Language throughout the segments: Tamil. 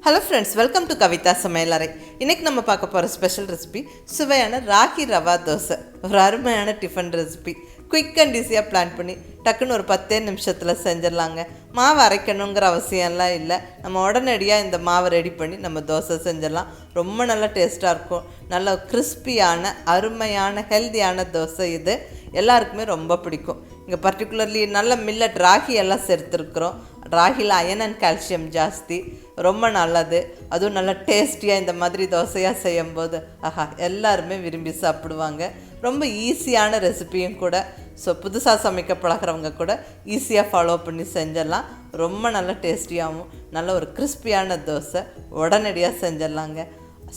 Hello friends, welcome to Kavithasamayalarai. இன்னைக்கு நம்ம பார்க்க போற ஸ்பெஷல் ரெசிபி சுவையான ராகி ரவா தோசை. ஒரு அருமையான டிஃபன் ரெசிபி. குயிக் அண்ட் ஈஸியா பிளான் பண்ணி டக்குன்னு ஒரு 10 நிமிஷத்துல செஞ்சிரலாங்க. மாவு அரைக்கணும்ங்கற அவசியம்லாம் இல்ல. நம்ம உடனடியா இந்த மாவை ரெடி பண்ணி நம்ம தோசை செஞ்சிரலாம். ரொம்ப நல்ல டேஸ்டா இருக்கும். நல்ல கிறிஸ்பியான அருமையான ஹெல்தியான தோசை இது. எல்லாருக்குமே ரொம்ப பிடிக்கும். இங்க பர்టిక్యులர்லி நல்ல மில்லட் ராகி எல்லாம் சேர்த்திருக்கிறோம். ராகில அயன் அண்ட் கால்சியம் ஜாஸ்தி, ரொம்ப நல்லது. அதுவும் நல்ல டேஸ்டியாக இந்த மாதிரி தோசையாக செய்யும்போது எல்லாருமே விரும்பி சாப்பிடுவாங்க. ரொம்ப ஈஸியான ரெசிபியும் கூட. ஸோ புதுசாக சமைக்க பழகிறவங்க கூட ஈஸியாக ஃபாலோ பண்ணி செஞ்சிடலாம். ரொம்ப நல்ல டேஸ்டியாகவும் நல்ல ஒரு கிறிஸ்பியான தோசை உடனடியாக செஞ்சிடலாங்க.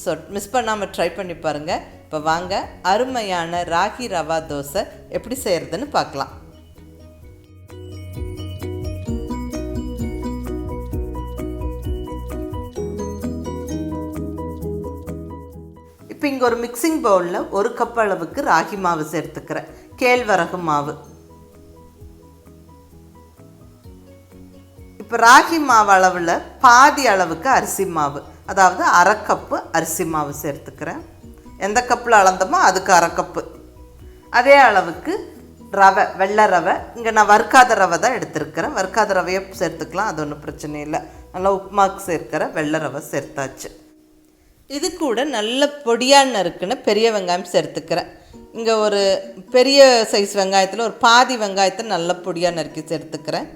ஸோ மிஸ் பண்ணாமல் ட்ரை பண்ணி பாருங்கள். இப்போ வாங்க அருமையான ராகி ரவா தோசை எப்படி செய்கிறதுன்னு பார்க்கலாம். இப்போ இங்கே ஒரு மிக்சிங் பவுலில் 1 கப் அளவுக்கு ராகி மாவு சேர்த்துக்கிறேன். கேழ்வரகு மாவு. இப்போ ராகி மாவு அளவில் பாதி அளவுக்கு அரிசி மாவு, அதாவது 1/2 கப்பு அரிசி மாவு சேர்த்துக்கிறேன். எந்த கப்பில் அளந்தோமோ அதுக்கு 1/2 கப்பு. அதே அளவுக்கு ரவை, வெள்ளை ரவை. இங்கே நான் வறுக்காத ரவை தான் எடுத்துருக்கிறேன். வறுக்காத ரவையை சேர்த்துக்கலாம், அது ஒன்றும் பிரச்சனை இல்லை. நல்லா உப்புமாக்கு சேர்க்கிற வெள்ளை ரவை சேர்த்தாச்சு. இது கூட நல்ல பொடியாக நறுக்குன்னு பெரிய வெங்காயம் சேர்த்துக்கிறேன். இங்கே ஒரு பெரிய சைஸ் வெங்காயத்தில் ஒரு பாதி வெங்காயத்தை நல்ல பொடியாக நறுக்கி சேர்த்துக்கிறேன்.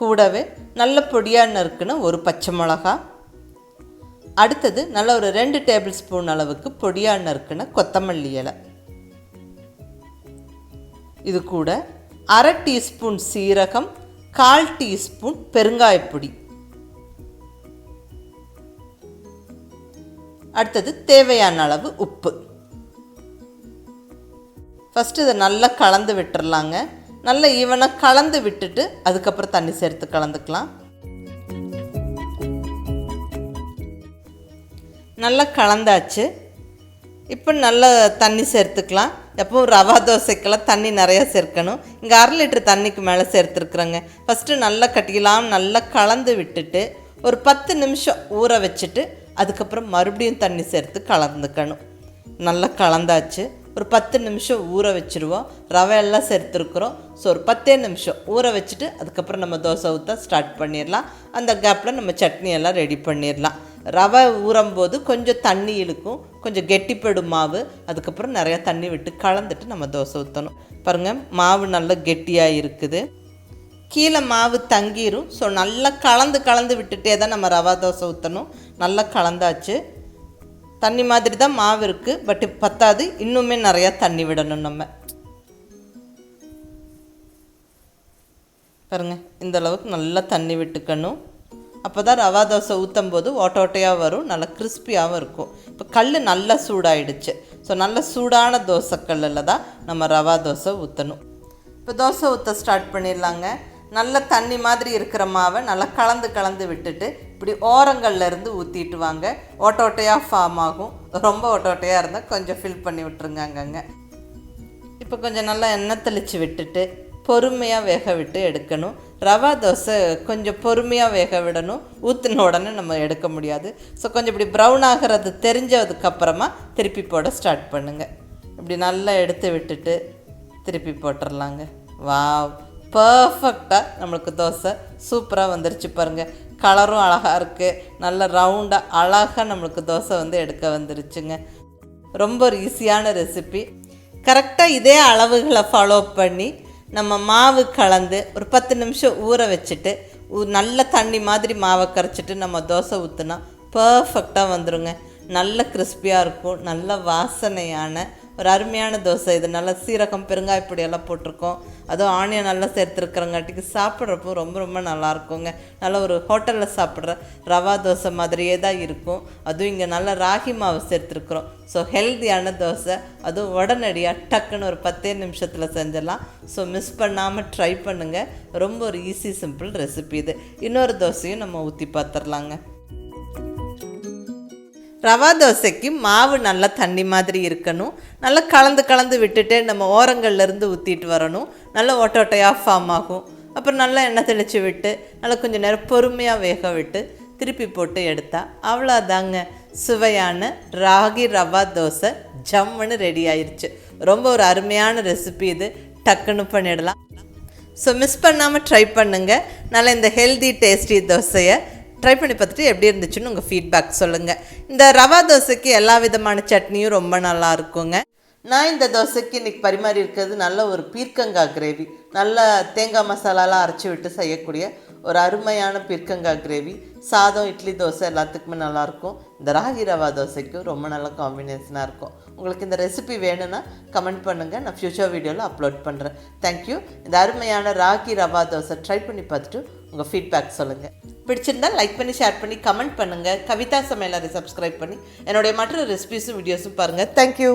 கூடவே நல்ல பொடியாக நறுக்குன்னு ஒரு பச்சை மிளகா. அடுத்தது நல்ல ஒரு 2 டேபிள் ஸ்பூன் அளவுக்கு பொடியாக நறுக்குன்னு கொத்தமல்லி இலை. இது கூட 1/2 டீஸ்பூன் சீரகம், 1/4 டீஸ்பூன் பெருங்காயப்பொடி. அடுத்தது தேவையான அளவு உப்பு. ஃபஸ்ட்டு இதை நல்லா கலந்து விட்டுறலாங்க. நல்லா ஈவனாக கலந்து விட்டுட்டு அதுக்கப்புறம் தண்ணி சேர்த்து கலந்துக்கலாம். நல்லா கலந்தாச்சு. இப்போ நல்லா தண்ணி சேர்த்துக்கலாம். எப்பவும் ரவா தோசைக்கெல்லாம் தண்ணி நிறையா சேர்க்கணும். இங்கே 1/2 லிட்டர் தண்ணிக்கு மேலே சேர்த்துருக்குறேங்க. ஃபஸ்ட்டு நல்லா கட்டிக்கலாம். நல்லா கலந்து விட்டுட்டு ஒரு 10 நிமிஷம் ஊற வச்சுட்டு அதுக்கப்புறம் மறுபடியும் தண்ணி சேர்த்து கலந்துக்கணும். நல்லா கலந்தாச்சு. ஒரு 10 நிமிஷம் ஊற வச்சுருவோம். ரவையெல்லாம் சேர்த்துருக்குறோம். ஸோ ஒரு 10 நிமிஷம் ஊற வச்சுட்டு அதுக்கப்புறம் நம்ம தோசை ஊற்ற ஸ்டார்ட் பண்ணிடலாம். அந்த கேப்பில் நம்ம சட்னி எல்லாம் ரெடி பண்ணிடலாம். ரவை ஊறும்போது கொஞ்சம் தண்ணி இழுக்கும், கொஞ்சம் கெட்டிப்படும் மாவு. அதுக்கப்புறம் நிறையா தண்ணி விட்டு கலந்துட்டு நம்ம தோசை ஊற்றணும். பாருங்கள், மாவு நல்லா கெட்டியாக இருக்குது. கீழே மாவு தங்கிரும். ஸோ நல்லா கலந்து விட்டுட்டே தான் நம்ம ரவா தோசை ஊற்றணும். நல்லா கலந்தாச்சு. தண்ணி மாதிரி தான் மாவு இருக்குது, பட் பத்தாது, இன்னுமே நிறையா தண்ணி விடணும் நம்ம. பாருங்கள், இந்த அளவுக்கு நல்லா தண்ணி விட்டுக்கணும். அப்போ தான் ரவா தோசை ஊற்றும் போது ஓட்டையாக வரும், நல்லா கிறிஸ்பியாகவும் இருக்கும். இப்போ கல் நல்லா சூடாயிடுச்சு. ஸோ நல்ல சூடான தோசை கல்லில் தான் நம்ம ரவா தோசை ஊற்றணும். இப்போ தோசை ஊற்ற ஸ்டார்ட் பண்ணிடலாங்க. நல்ல தண்ணி மாதிரி இருக்கிற மாவை நல்லா கலந்து விட்டுட்டு இப்படி ஓரங்கள்லேருந்து ஊற்றிட்டு வாங்க. ஓட்டையாக ஃபார்ம் ஆகும். ரொம்ப ஓட்டையாக இருந்தால் கொஞ்சம் ஃபில் பண்ணி விட்டுருங்க அங்கங்கே. இப்போ கொஞ்சம் நல்லா எண்ணெய் தெளித்து விட்டுட்டு பொறுமையாக வேக விட்டு எடுக்கணும். ரவா தோசை கொஞ்சம் பொறுமையாக வேக விடணும். ஊற்றின உடனே நம்ம எடுக்க முடியாது. ஸோ கொஞ்சம் இப்படி ப்ரௌன் ஆகிறது தெரிஞ்சதுக்கப்புறமா திருப்பி போட ஸ்டார்ட் பண்ணுங்கள். இப்படி நல்லா எடுத்து விட்டுட்டு திருப்பி போட்டுடலாங்க. வாவ், பர்ஃபெக்டாக நம்மளுக்கு தோசை சூப்பராக வந்துருச்சு பாருங்கள். கலரும் அழகாக இருக்குது. நல்ல ரவுண்டாக அழகாக நம்மளுக்கு தோசை எடுக்க வந்துருச்சுங்க. ரொம்ப ஒரு ஈஸியான ரெசிபி. கரெக்டாக இதே அளவுகளை ஃபாலோ பண்ணி நம்ம மாவு கலந்து ஒரு 10 நிமிஷம் ஊற வச்சுட்டு நல்ல தண்ணி மாதிரி மாவை கரைச்சிட்டு நம்ம தோசை ஊற்றுனா பர்ஃபெக்டாக வந்துடுங்க. நல்ல கிறிஸ்பியாக இருக்கும். நல்ல வாசனையான ஒரு அருமையான தோசை இது. நல்ல சீரகம், பெருங்காயப்பொடி எல்லாம் போட்டிருக்கோம். அதுவும் ஆனியன் நல்லா சேர்த்துருக்குறங்காட்டிக்கு சாப்பிட்றப்போ ரொம்ப நல்லா இருக்குங்க. நல்ல ஒரு ஹோட்டலில் சாப்பிட்ற ரவா தோசை மாதிரியே தான் இருக்கும். அதுவும் இங்கே நல்ல ராகி மாவு சேர்த்துருக்குறோம். ஸோ ஹெல்த்தியான தோசை, அதுவும் உடனடியாக டக்குன்னு ஒரு 10 நிமிஷத்தில் செஞ்சிடலாம். ஸோ மிஸ் பண்ணாமல் ட்ரை பண்ணுங்கள். ரொம்ப ஒரு ஈஸி சிம்பிள் ரெசிபி இது. இன்னொரு தோசையும் நம்ம ஊற்றி பார்த்துடலாங்க. ரவா தோசைக்கு மாவு நல்லா தண்ணி மாதிரி இருக்கணும். நல்லா கலந்து விட்டுட்டு நம்ம ஓரங்கள்லேருந்து ஊற்றிட்டு வரணும். நல்லா ஓட்டையாக ஃபார்ம் ஆகும். அப்புறம் நல்லா எண்ணெய் தெளித்து விட்டு நல்லா கொஞ்சம் நேரம் பொறுமையாக வேக விட்டு திருப்பி போட்டு எடுத்தா அவ்வளோதாங்க, சுவையான ராகி ரவா தோசை ஜம்முன்னு ரெடி ஆயிடுச்சு. ரொம்ப ஒரு அருமையான ரெசிபி இது, டக்குன்னு பண்ணிடலாம். ஸோ மிஸ் பண்ணாமல் ட்ரை பண்ணுங்கள். நல்லா இந்த ஹெல்தி டேஸ்டி தோசையை ட்ரை பண்ணி பார்த்துட்டு எப்படி இருந்துச்சுன்னு உங்கள் ஃபீட்பேக் சொல்லுங்கள். இந்த ரவா தோசைக்கு எல்லா விதமான சட்னியும் ரொம்ப நல்லா இருக்குங்க. நான் இந்த தோசைக்கு இன்றைக்கி பரிமாறி இருக்கிறது நல்ல ஒரு பீர்க்கங்காய் கிரேவி, நல்ல தேங்காய் மசாலாலாம் அரைச்சி விட்டு செய்யக்கூடிய ஒரு அருமையான பீர்க்கங்காய் கிரேவி. சாதம், இட்லி, தோசை எல்லாத்துக்குமே நல்லாயிருக்கும். இந்த ராகி ரவா தோசைக்கும் ரொம்ப நல்ல காம்பினேஷனாக இருக்கும். உங்களுக்கு இந்த ரெசிபி வேணும்னா கமெண்ட் பண்ணுங்கள், நான் ஃப்யூச்சர் வீடியோவில் அப்லோட் பண்ணுறேன். தேங்க்யூ. இந்த அருமையான ராகி ரவா தோசை ட்ரை பண்ணி பார்த்துட்டு உங்கள் ஃபீட்பேக் சொல்லுங்கள். பிடிச்சிருந்தால் லைக் பண்ணி, ஷேர் பண்ணி, கமெண்ட் பண்ணுங்கள். கவிதா சமையலறை சப்ஸ்கிரைப் பண்ணி என்னுடைய மற்ற ரெசிபிஸும் வீடியோஸும் பாருங்கள். தேங்க்யூ.